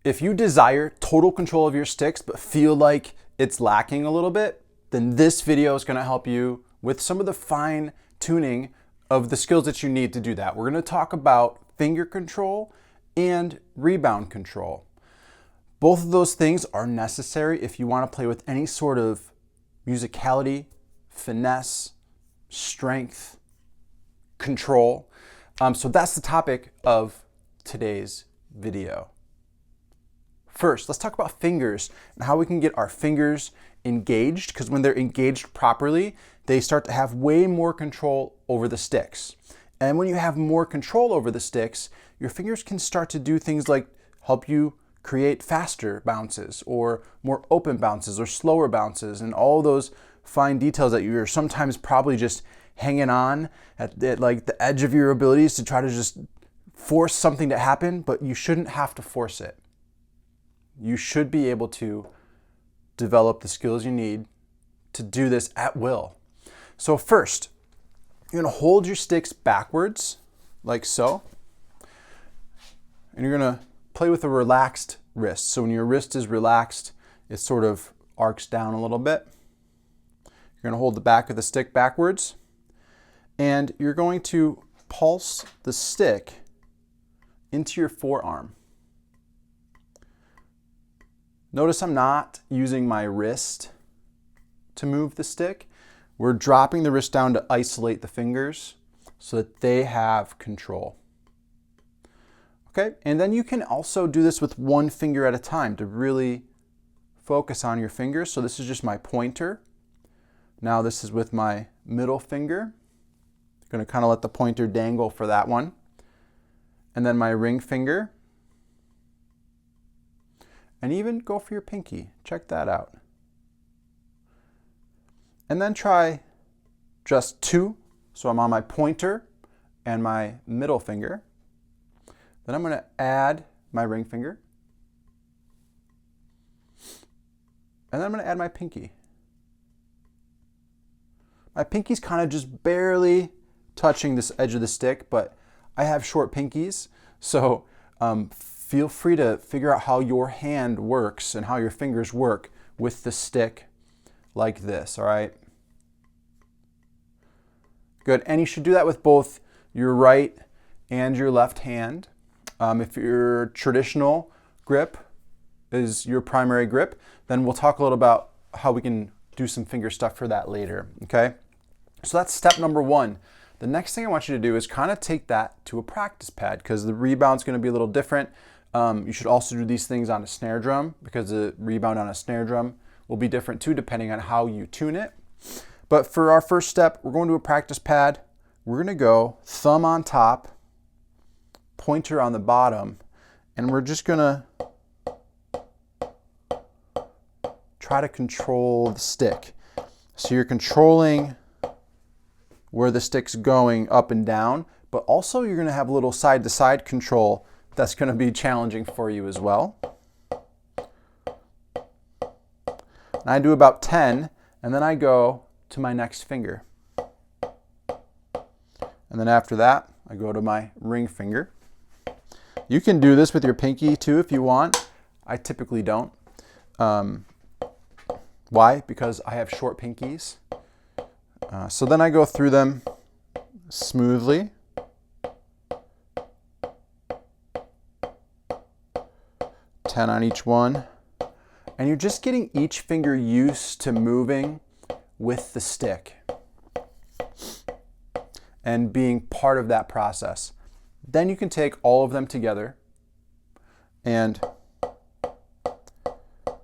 If you desire total control of your sticks but feel like it's lacking a little bit, then this video is going to help you with some of the fine tuning of the skills that you need to do that. We're going to talk about finger control and rebound control. Both of those things are necessary if you want to play with any sort of musicality, finesse, strength, control. So that's the topic of today's video. First, let's talk about fingers and how we can get our fingers engaged, because when they're engaged properly, they start to have way more control over the sticks. And when you have more control over the sticks, your fingers can start to do things like help you create faster bounces or more open bounces or slower bounces, and all those fine details that you're sometimes probably just hanging on at like the edge of your abilities to try to just force something to happen, but you shouldn't have to force it. You should be able to develop the skills you need to do this at will. So first, you're going to hold your sticks backwards like so, and you're going to play with a relaxed wrist. So when your wrist is relaxed, it sort of arcs down a little bit. You're going to hold the back of the stick backwards, and you're going to pulse the stick into your forearm. Notice I'm not using my wrist to move the stick. We're dropping the wrist down to isolate the fingers so that they have control. Okay, and then you can also do this with one finger at a time to really focus on your fingers. So this is just my pointer. Now this is with my middle finger. I'm going to kind of let the pointer dangle for that one. And then my ring finger. And even go for your pinky. Check that out. And then try just two. So I'm on my pointer and my middle finger. Then I'm going to add my ring finger. And then I'm going to add my pinky. My pinky's kind of just barely touching this edge of the stick, but I have short pinkies. So feel free to figure out how your hand works and how your fingers work with the stick like this, all right? Good, and you should do that with both your right and your left hand. If your traditional grip is your primary grip, then we'll talk a little about how we can do some finger stuff for that later, okay? So that's step number one. The next thing I want you to do is kind of take that to a practice pad, because the rebound's going to be a little different. You should also do these things on a snare drum, because the rebound on a snare drum will be different too, depending on how you tune it. But for our first step, we're going to a practice pad. We're going to go thumb on top, pointer on the bottom, and we're just going to try to control the stick. So you're controlling where the stick's going up and down, but also you're going to have a little side-to-side control that's going to be challenging for you as well. And I do about 10, and then I go to my next finger. And then after that, I go to my ring finger. You can do this with your pinky too if you want. I typically don't. Why? Because I have short pinkies. So then I go through them smoothly. Ten on each one. And you're just getting each finger used to moving with the stick and being part of that process. Then you can take all of them together and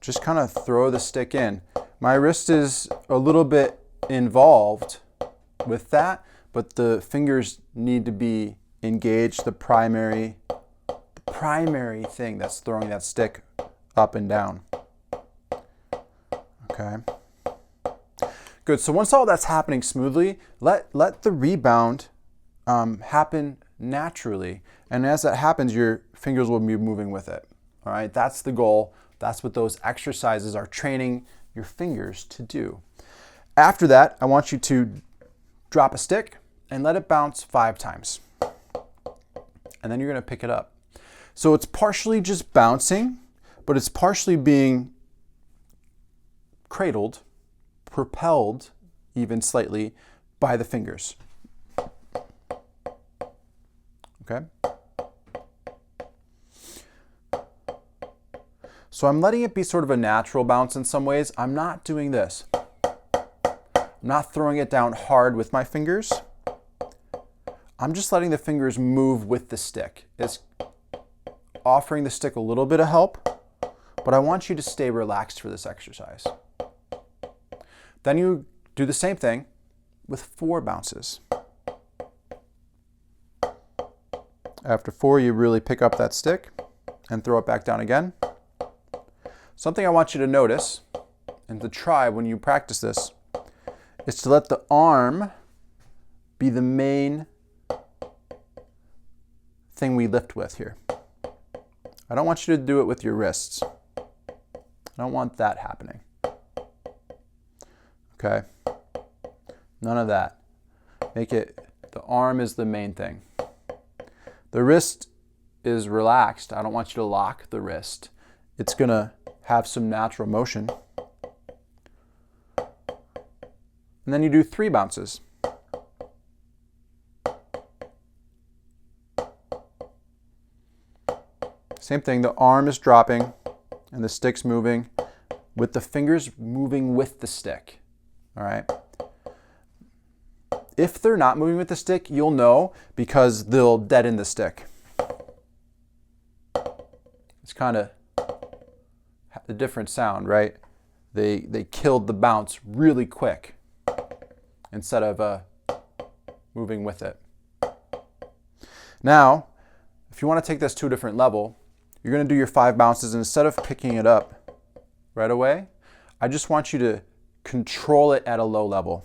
just kind of throw the stick in. My wrist is a little bit involved with that, but the fingers need to be engaged. The primary thing that's throwing that stick up and down. Okay. Good. So once all that's happening smoothly, let the rebound happen naturally. And as that happens, your fingers will be moving with it. All right. That's the goal. That's what those exercises are training your fingers to do. After that, I want you to drop a stick and let it bounce 5 times. And then you're going to pick it up. So it's partially just bouncing, but it's partially being cradled, propelled even slightly by the fingers. Okay? So I'm letting it be sort of a natural bounce in some ways. I'm not doing this. I'm not throwing it down hard with my fingers. I'm just letting the fingers move with the stick. It's offering the stick a little bit of help, but I want you to stay relaxed for this exercise. Then you do the same thing with 4 bounces. After 4, you really pick up that stick and throw it back down again. Something I want you to notice and to try when you practice this is to let the arm be the main thing we lift with here. I don't want you to do it with your wrists. I don't want that happening. Okay? None of that. Make it, the arm is the main thing. The wrist is relaxed. I don't want you to lock the wrist. It's going to have some natural motion. And then you do 3 bounces. Same thing, the arm is dropping and the stick's moving with the fingers moving with the stick. All right? If they're not moving with the stick, you'll know because they'll deaden the stick. It's kind of a different sound, right? They killed the bounce really quick instead of moving with it. Now, if you want to take this to a different level, you're going to do your 5 bounces, and instead of picking it up right away, I just want you to control it at a low level.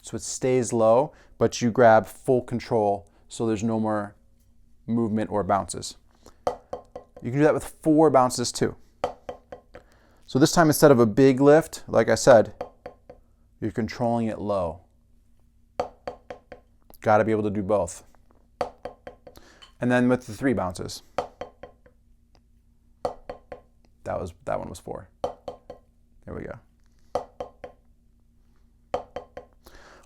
So it stays low, but you grab full control so there's no more movement or bounces. You can do that with 4 bounces too. So this time, instead of a big lift, like I said, you're controlling it low. Got to be able to do both. And then with the 3 bounces. That one was 4. There we go.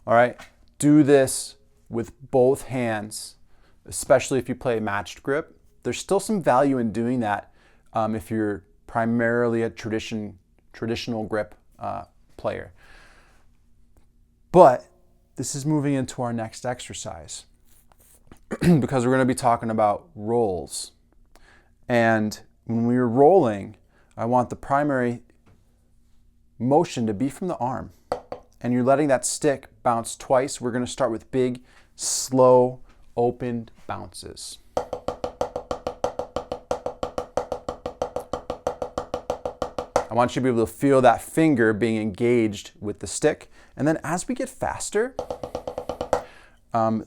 All right, do this with both hands, especially if you play matched grip. There's still some value in doing that if you're primarily a traditional grip player. But this is moving into our next exercise because we're going to be talking about rolls. And when we are rolling, I want the primary motion to be from the arm. And you're letting that stick bounce twice. We're going to start with big, slow, opened bounces. I want you to be able to feel that finger being engaged with the stick. And then as we get faster,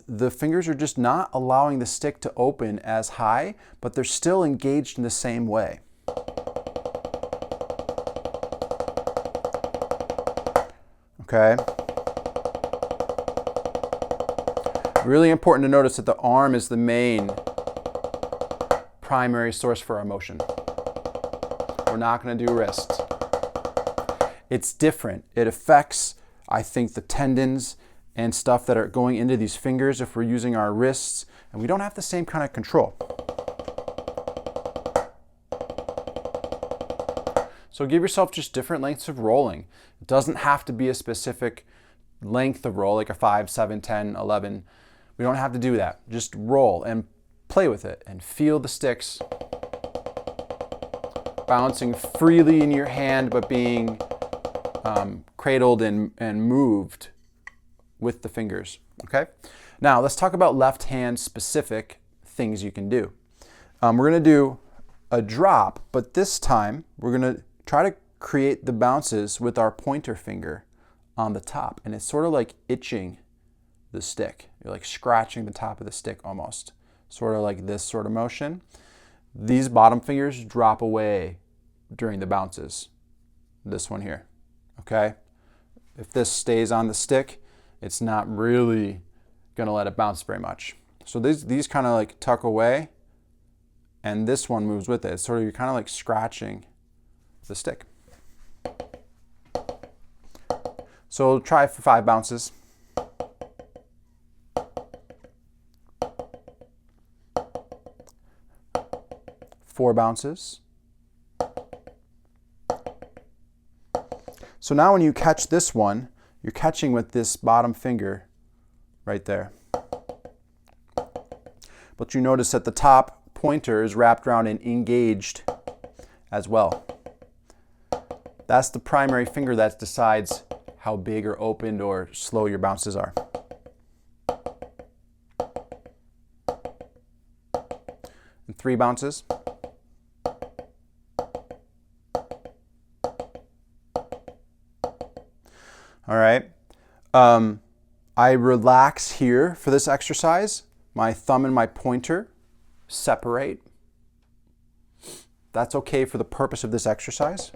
the fingers are just not allowing the stick to open as high, but they're still engaged in the same way. Okay? Really important to notice that the arm is the main primary source for our motion. We're not going to do wrists. It's different. It affects, I think, the tendons and stuff that are going into these fingers if we're using our wrists, and we don't have the same kind of control. So give yourself just different lengths of rolling. It doesn't have to be a specific length of roll, like a 5, 7, 10, 11. We don't have to do that. Just roll and play with it and feel the sticks bouncing freely in your hand, but being cradled and moved with the fingers, okay? Now, let's talk about left hand specific things you can do. We're gonna do a drop, but this time we're gonna try to create the bounces with our pointer finger on the top, and it's sort of like itching the stick. You're like scratching the top of the stick almost, sort of like this sort of motion. These bottom fingers drop away during the bounces. This one here, okay? If this stays on the stick, it's not really gonna let it bounce very much. So these kind of like tuck away, and this one moves with it. Sort of, you're kind of like scratching the stick. So we'll try for 5 bounces. Four bounces. So now when you catch this one, you're catching with this bottom finger right there. But you notice that the top pointer is wrapped around and engaged as well. That's the primary finger that decides how big or opened or slow your bounces are. And 3 bounces. All right. I relax here for this exercise. My thumb and my pointer separate. That's okay for the purpose of this exercise.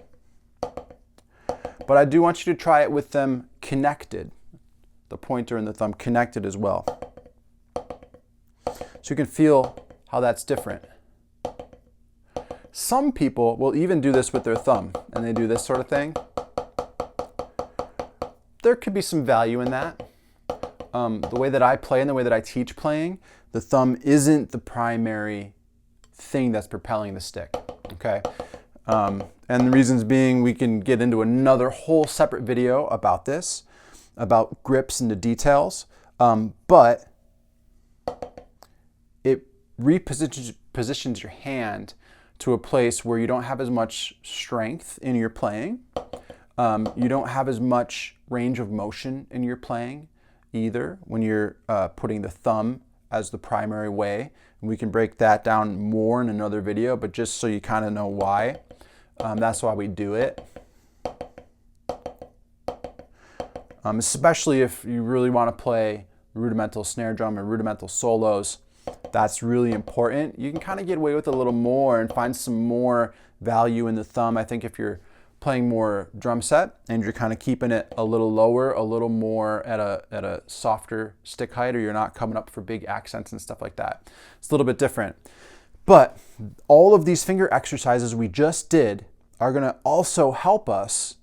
But I do want you to try it with them connected. The pointer and the thumb connected as well. So you can feel how that's different. Some people will even do this with their thumb, and they do this sort of thing. There could be some value in that. The way that I play and the way that I teach playing, the thumb isn't the primary thing that's propelling the stick, okay? And the reasons being, we can get into another whole separate video about this, about grips and the details, but it repositions your hand to a place where you don't have as much strength in your playing. You don't have as much range of motion in your playing either when you're putting the thumb as the primary way. And we can break that down more in another video, but just so you kind of know why. That's why we do it. Especially if you really want to play rudimental snare drum and rudimental solos, that's really important. You can kind of get away with a little more and find some more value in the thumb. I think if you're playing more drum set and you're kind of keeping it a little lower, a little more at a softer stick height, or you're not coming up for big accents and stuff like that. It's a little bit different. But all of these finger exercises we just did are going to also help us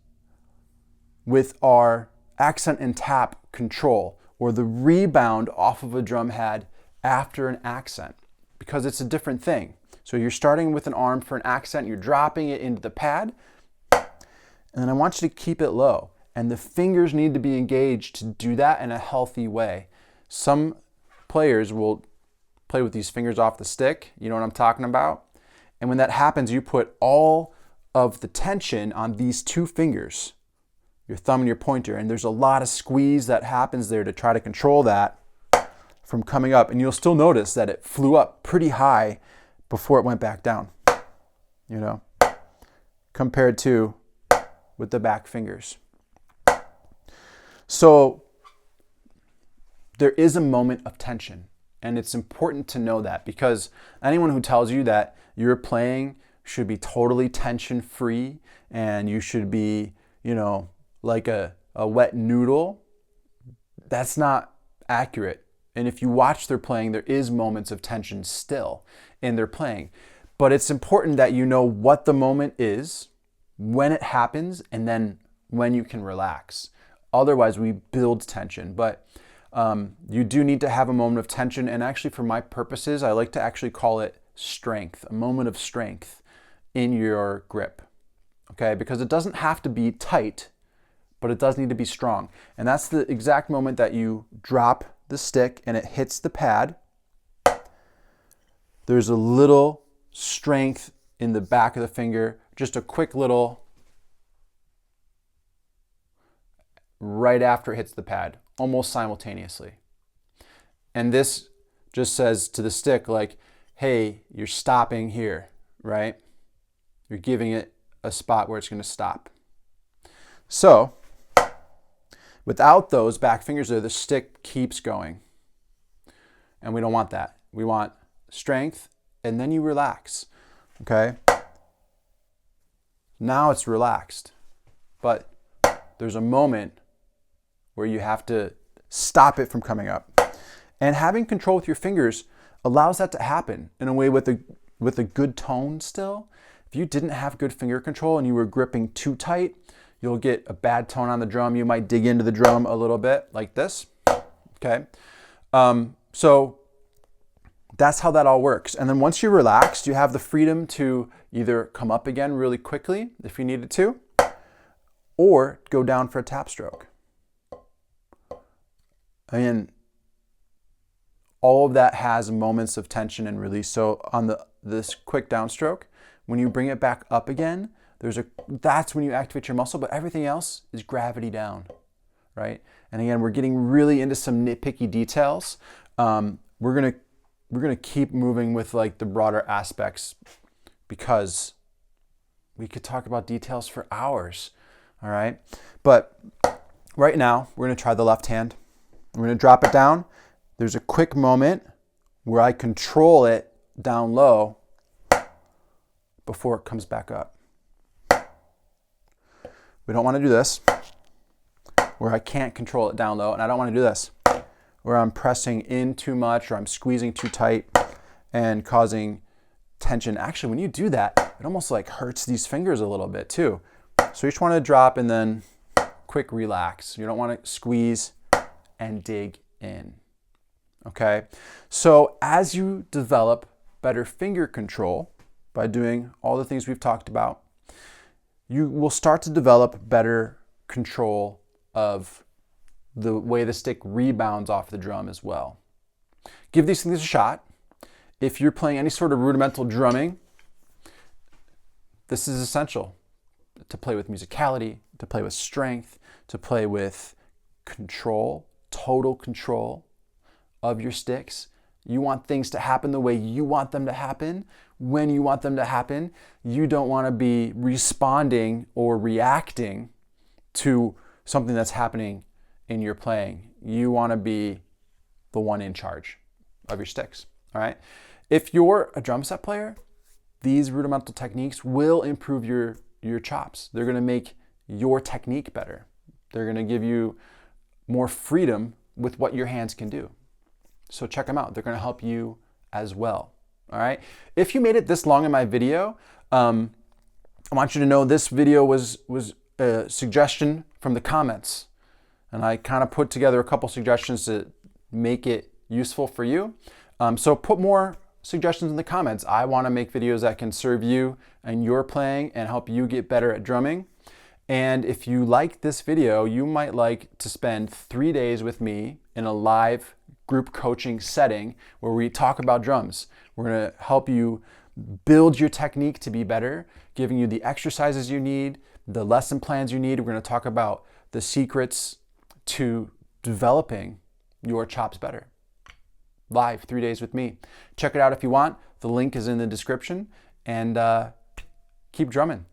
with our accent and tap control, or the rebound off of a drum head after an accent, because it's a different thing. So you're starting with an arm for an accent, you're dropping it into the pad, and then I want you to keep it low. And the fingers need to be engaged to do that in a healthy way. Some players will play with these fingers off the stick, you know what I'm talking about? And when that happens, you put all of the tension on these 2 fingers, your thumb and your pointer, and there's a lot of squeeze that happens there to try to control that from coming up. And you'll still notice that it flew up pretty high before it went back down, you know, compared to with the back fingers. So there is a moment of tension, and it's important to know that, because anyone who tells you that your playing should be totally tension free and you should be, you know, like a wet noodle, that's not accurate. And if you watch their playing, there is moments of tension still in their playing. But it's important that you know what the moment is, when it happens, and then when you can relax. Otherwise, we build tension. But you do need to have a moment of tension. And actually, for my purposes, I like to actually call it strength, a moment of strength in your grip. Okay? Because it doesn't have to be tight, but it does need to be strong. And that's the exact moment that you drop the stick and it hits the pad. There's a little strength in the back of the finger, just a quick little right after it hits the pad, almost simultaneously. And this just says to the stick, like, hey, you're stopping here, right? You're giving it a spot where it's going to stop. So without those back fingers there, the stick keeps going. And we don't want that. We want strength, and then you relax, okay? Now it's relaxed, but there's a moment where you have to stop it from coming up. And having control with your fingers allows that to happen in a way with a good tone still. If you didn't have good finger control and you were gripping too tight, you'll get a bad tone on the drum. You might dig into the drum a little bit like this, okay? So that's how that all works. And then once you're relaxed, you have the freedom to either come up again really quickly if you needed to, or go down for a tap stroke. And all of that has moments of tension and release. So on this quick downstroke, when you bring it back up again, that's when you activate your muscle, but everything else is gravity down, right? And again, we're getting really into some nitpicky details. We're gonna keep moving with like the broader aspects because we could talk about details for hours, all right? But right now, we're gonna try the left hand. We're gonna drop it down. There's a quick moment where I control it down low before it comes back up. We don't want to do this where I can't control it down low, and I don't want to do this where I'm pressing in too much or I'm squeezing too tight and causing tension. Actually, when you do that, it almost like hurts these fingers a little bit too. So you just want to drop and then quick relax. You don't want to squeeze and dig in. Okay, so as you develop better finger control by doing all the things we've talked about, you will start to develop better control of the way the stick rebounds off the drum as well. Give these things a shot. If you're playing any sort of rudimental drumming, this is essential to play with musicality, to play with strength, to play with control, total control of your sticks. You want things to happen the way you want them to happen, when you want them to happen. You don't want to be responding or reacting to something that's happening in your playing. You want to be the one in charge of your sticks, all right? If you're a drum set player, these rudimental techniques will improve your chops. They're going to make your technique better. They're going to give you more freedom with what your hands can do. So check them out. They're going to help you as well. All right. If you made it this long in my video, I want you to know this video was a suggestion from the comments. And I kind of put together a couple suggestions to make it useful for you. So put more suggestions in the comments. I want to make videos that can serve you and your playing and help you get better at drumming. And if you like this video, you might like to spend 3 days with me in a live group coaching setting where we talk about drums. We're going to help you build your technique to be better, giving you the exercises you need, the lesson plans you need. We're going to talk about the secrets to developing your chops better. Live, 3 days with me. Check it out if you want. The link is in the description, and keep drumming.